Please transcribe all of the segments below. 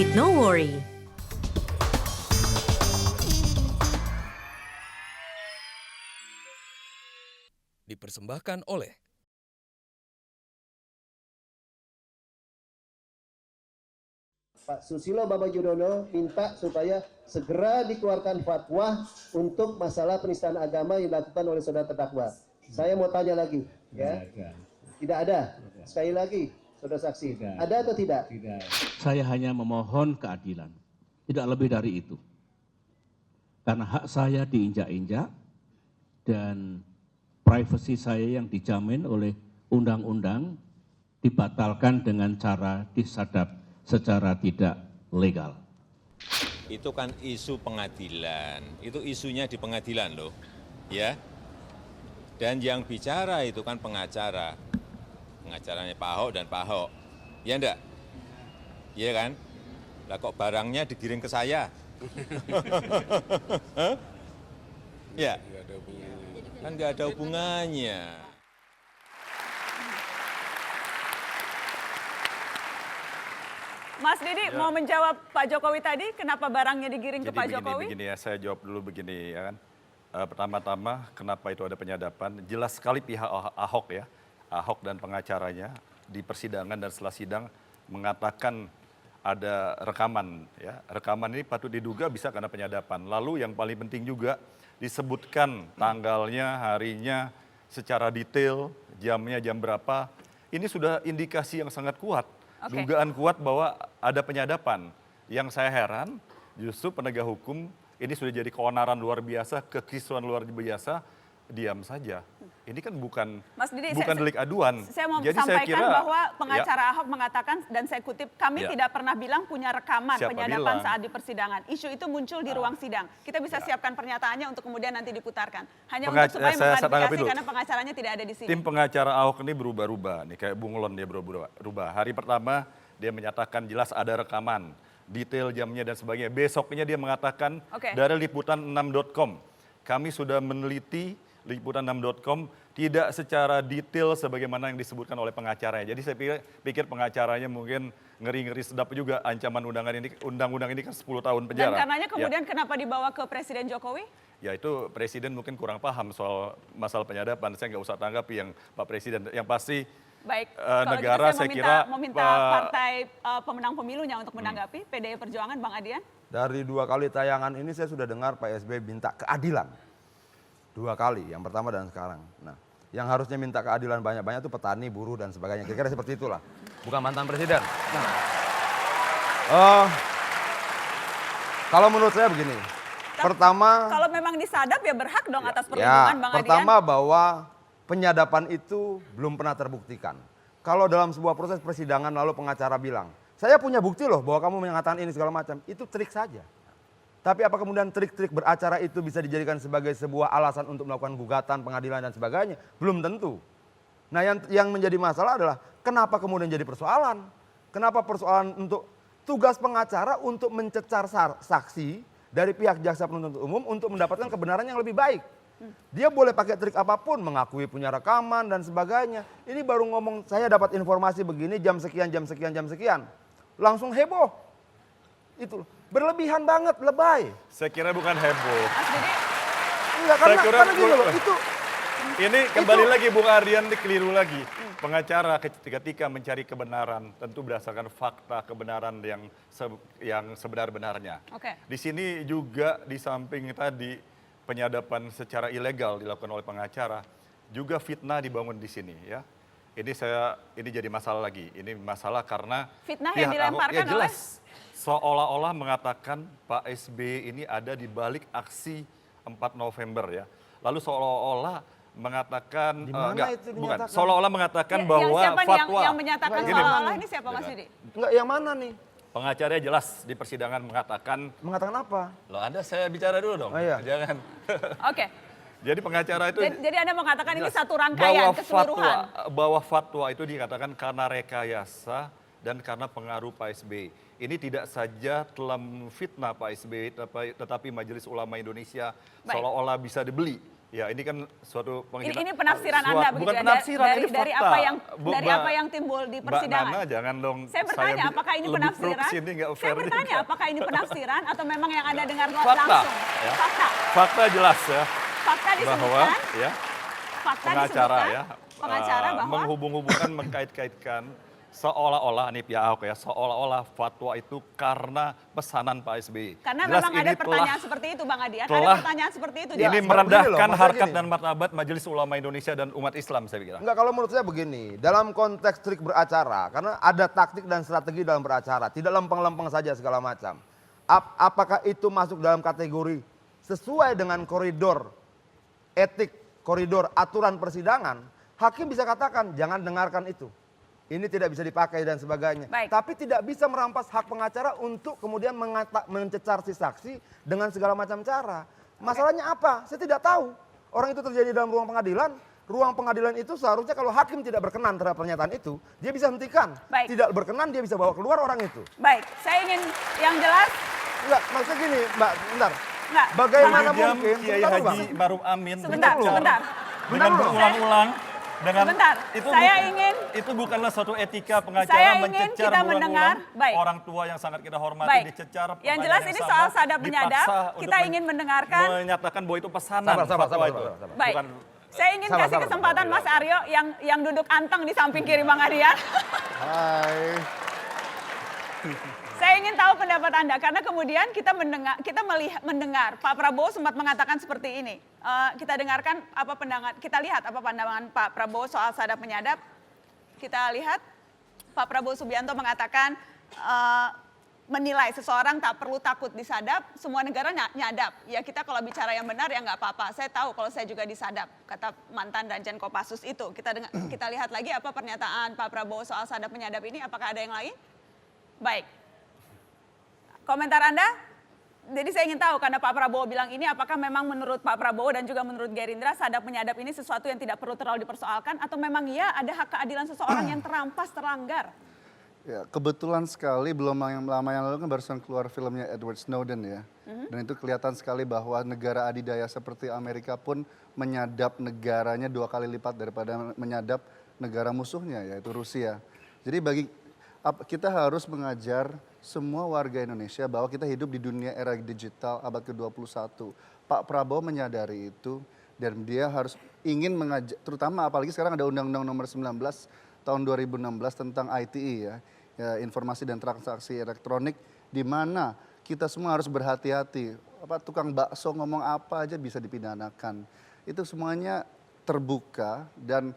with no worry. Dipersembahkan oleh Pak Susilo Bambang Yudhoyono minta supaya segera dikeluarkan fatwa untuk masalah penistaan agama yang dilakukan oleh saudara terdakwa. Saya mau tanya lagi, ya? Tidak ada. Sekali lagi, saudara saksi, ada atau tidak? Saya hanya memohon keadilan, tidak lebih dari itu. Karena hak saya diinjak-injak dan privasi saya yang dijamin oleh undang-undang dibatalkan dengan cara disadap secara tidak legal. Itu kan isu pengadilan, itu isunya di pengadilan loh, ya. Dan yang bicara itu kan pengacara, pengacaranya Pak Ahok dan Pak Ahok, ya enggak? Iya kan? Lah kok barangnya digiring ke saya? Ya, kan nggak ada hubungannya. Mas Didi mau menjawab Pak Jokowi tadi, kenapa barangnya digiring ke Pak Jokowi? Begini ya, saya jawab dulu begini ya kan. Pertama-tama kenapa itu ada penyadapan, jelas sekali pihak Ahok ya, Ahok dan pengacaranya di persidangan dan setelah sidang mengatakan ada rekaman ya. Rekaman ini patut diduga bisa karena penyadapan. Lalu yang paling penting juga disebutkan tanggalnya, harinya secara detail, jamnya jam berapa. Ini sudah indikasi yang sangat kuat. Dugaan kuat bahwa ada penyadapan. Yang saya heran justru penegak hukum ini sudah jadi keonaran luar biasa, kekisruan luar biasa, diam saja. Ini kan bukan Mas Didi, delik aduan. Saya mau Jadi sampaikan saya kira, bahwa pengacara Ahok mengatakan, dan saya kutip, kami tidak pernah bilang punya rekaman Siapa penyadapan bilang? saat di persidangan. Isu itu muncul di ruang sidang. Kita bisa siapkan pernyataannya untuk kemudian nanti diputarkan. Hanya untuk supaya saya tanggapi mengklarifikasi dulu. karena pengacaranya tidak ada di sini. Tim pengacara Ahok ini berubah-ubah nih, kayak bunglon dia berubah-ubah. Hari pertama dia menyatakan jelas ada rekaman, detail jamnya dan sebagainya. Besoknya dia mengatakan dari liputan6.com. Kami sudah meneliti liputan6.com tidak secara detail sebagaimana yang disebutkan oleh pengacaranya. Jadi saya pikir pengacaranya mungkin ngeri-ngeri sedap juga ancaman undang-undang ini kan 10 tahun penjara. Dan karenanya kemudian kenapa dibawa ke Presiden Jokowi? Ya itu Presiden mungkin kurang paham soal masalah penyadapan. Saya nggak usah tanggapi yang Pak Presiden. Yang pasti Baik, kalau negara gitu saya kira meminta partai pemenang pemilunya untuk menanggapi, PDI Perjuangan, Bang Adian. Dari 2 kali tayangan ini saya sudah dengar Pak SBY minta keadilan. 2 kali, yang pertama dan sekarang. Nah, yang harusnya minta keadilan banyak-banyak itu petani, buruh dan sebagainya. Kira-kira seperti itulah. Bukan mantan presiden. Nah, kalau menurut saya begini. Pertama, kalau memang disadap ya berhak dong atas ya, perlindungan, Bang Adian. pertama bahwa penyadapan itu belum pernah terbuktikan. Kalau dalam sebuah proses persidangan lalu pengacara bilang, saya punya bukti loh bahwa kamu mengatakan ini segala macam, itu trik saja. Tapi apa kemudian trik-trik beracara itu bisa dijadikan sebagai sebuah alasan untuk melakukan gugatan, pengadilan dan sebagainya? Belum tentu. Nah yang menjadi masalah adalah kenapa kemudian jadi persoalan? Kenapa persoalan untuk tugas pengacara untuk mencecar saksi dari pihak jaksa penuntut umum untuk mendapatkan kebenaran yang lebih baik? Dia boleh pakai trik apapun, mengakui punya rekaman dan sebagainya. Ini baru ngomong saya dapat informasi begini jam sekian, jam sekian, jam sekian. Langsung heboh. Itu berlebihan banget, lebay. saya kira bukan heboh. Enggak, karena gini loh, itu Ini kembali lagi Bung Ardian keliru lagi. Pengacara ketika mencari kebenaran tentu berdasarkan fakta kebenaran yang sebenar-benarnya. Di sini juga di samping tadi penyadapan secara ilegal dilakukan oleh pengacara, juga fitnah dibangun di sini ya. Ini jadi masalah lagi. Ini masalah karena fitnah yang dilemparkan jelas seolah-olah mengatakan Pak SBY ini ada di balik aksi 4 November ya. Lalu seolah-olah mengatakan seolah-olah mengatakan bahwa fatwa yang menyatakan seolah-olah ini siapa Mas Didi? Enggak, yang mana nih? Pengacaranya jelas di persidangan mengatakan apa? Loh Anda saya bicara dulu dong. Oh, iya. Jangan. Oke. Jadi pengacara itu Jadi Anda mengatakan ini satu rangkaian keseluruhan. Bahwa fatwa itu dikatakan karena rekayasa dan karena pengaruh Pak SBY. Ini tidak saja telah memfitnah Pak SBY, tetapi Majelis Ulama Indonesia seolah-olah bisa dibeli Ya ini kan suatu Ini penafsiran Anda begitu bukan ya, penafsiran, dari, ini dari fakta. apa yang timbul di persidangan. Mbak Nana jangan dong. Saya bertanya apakah ini penafsiran? Saya bertanya apakah ini penafsiran atau memang yang Anda dengar langsung? Ya. Fakta. Fakta jelas ya. Fakta Bahwa disebutkan. ya Fakta pengacara disebutkan. ya Pengacara bahwa menghubung-hubungkan mengkait-kaitkan seolah-olah nih pihak Ahok ya seolah-olah fatwa itu karena pesanan Pak SBY. karena Jelas memang ada ini pertanyaan seperti itu Bang Adian. Ada telah- pertanyaan seperti itu. Ini jelas. merendahkan begini loh, maksudnya harkat gini. dan martabat Majelis Ulama Indonesia dan umat Islam saya kira. Enggak, kalau menurut saya begini, dalam konteks trik beracara, karena ada taktik dan strategi dalam beracara, tidak lempeng-lempeng saja segala macam. Apakah itu masuk dalam kategori sesuai dengan koridor etik, koridor aturan persidangan, hakim bisa katakan jangan dengarkan itu. Ini tidak bisa dipakai dan sebagainya. Baik. Tapi tidak bisa merampas hak pengacara untuk kemudian mencecar si saksi dengan segala macam cara. Masalahnya apa? Saya tidak tahu. Orang itu terjadi dalam ruang pengadilan. Ruang pengadilan itu seharusnya kalau hakim tidak berkenan terhadap pernyataan itu, dia bisa hentikan. Baik. Tidak berkenan, dia bisa bawa keluar orang itu. Baik, saya ingin yang jelas. Enggak, maksudnya gini, Mbak, bentar. Enggak, Bagaimana Diam mungkin? Kiai Bentar, Bang. Haji Maruf Amin Sebentar, bicara sebentar. dengan Bentar dulu. berulang-ulang dengan Sebentar, saya ingin- itu bukanlah suatu etika Saya pengacara ingin mencecar kita mendengar, berulang-ulang baik. orang tua yang sangat kita hormati Baik. dicecar. Yang pertanyaan jelas ini sama, soal sadap menyadap. dipaksa Kita untuk ingin mendengarkan. menyatakan bahwa itu pesanan Sabar, fatwa itu. sabar. Baik. Bukan Saya ingin Sabar, kasih sabar, kesempatan sabar. Mas Aryo yang duduk anteng di samping kiri Bang Adian. Hai. Saya ingin tahu pendapat Anda karena kemudian kita mendengar Pak Prabowo sempat mengatakan seperti ini. Kita dengarkan apa pandangan, kita lihat apa pandangan Pak Prabowo soal sadap menyadap. Kita lihat Pak Prabowo Subianto mengatakan menilai seseorang tak perlu takut disadap, semua negara nyadap. Ya kita kalau bicara yang benar ya nggak apa-apa. Saya tahu kalau saya juga disadap, kata mantan Danjen Kopassus itu. Kita lihat lagi apa pernyataan Pak Prabowo soal sadap menyadap ini. Apakah ada yang lain? Baik. Komentar Anda? Jadi saya ingin tahu karena Pak Prabowo bilang ini apakah memang menurut Pak Prabowo dan juga menurut Gerindra sadap menyadap ini sesuatu yang tidak perlu terlalu dipersoalkan atau memang ya ada hak keadilan seseorang yang terampas, terlanggar? Ya, kebetulan sekali belum lama yang lalu kan barusan keluar filmnya Edward Snowden ya. Dan itu kelihatan sekali bahwa negara adidaya seperti Amerika pun menyadap negaranya 2 kali lipat daripada menyadap negara musuhnya yaitu Rusia. Jadi kita harus mengajar semua warga Indonesia bahwa kita hidup di dunia era digital abad ke-21. Pak Prabowo menyadari itu dan dia harus ingin mengajak, terutama apalagi sekarang ada Undang-Undang Nomor 19 tahun 2016 tentang ITE ya, informasi dan transaksi elektronik, di mana kita semua harus berhati-hati. Tukang bakso ngomong apa aja bisa dipidanakan. Itu semuanya terbuka dan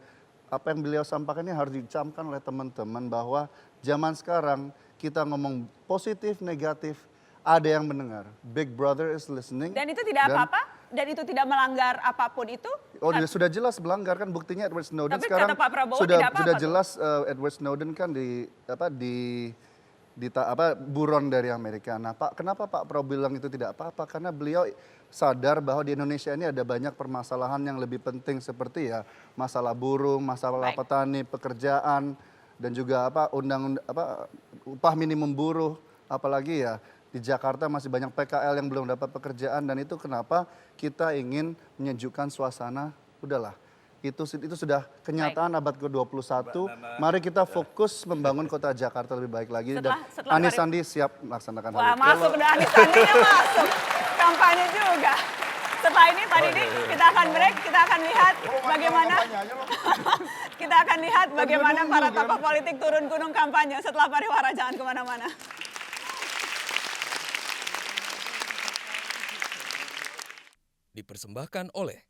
apa yang beliau sampaikan ini harus dicamkan oleh teman-teman bahwa zaman sekarang kita ngomong positif, negatif, ada yang mendengar. Big Brother is listening. Dan itu tidak apa-apa? Dan itu tidak melanggar apapun itu? Oh, sudah jelas melanggar kan buktinya Edward Snowden Tapi sekarang kata Pak Prabowo sudah tidak apa-apa tuh. jelas Edward Snowden kan buron dari Amerika. Nah, kenapa Pak Prabowo bilang itu tidak apa-apa? Karena beliau sadar bahwa di Indonesia ini ada banyak permasalahan yang lebih penting seperti ya masalah buruh, masalah petani, pekerjaan dan juga upah minimum buruh, apalagi ya di Jakarta masih banyak PKL yang belum dapat pekerjaan dan itu kenapa kita ingin menyejukkan suasana. Udahlah, itu sudah kenyataan abad ke-21. Mari kita fokus membangun kota Jakarta lebih baik lagi dan Anies Sandi siap melaksanakan hal Wah, itu. masuk udah Anies Sandinya masuk. Kampanye juga. Setelah ini Pak Didi, kita akan break, kita akan lihat bagaimana kita akan lihat bagaimana para tokoh politik turun gunung kampanye setelah pariwara. Jangan kemana-mana. Dipersembahkan oleh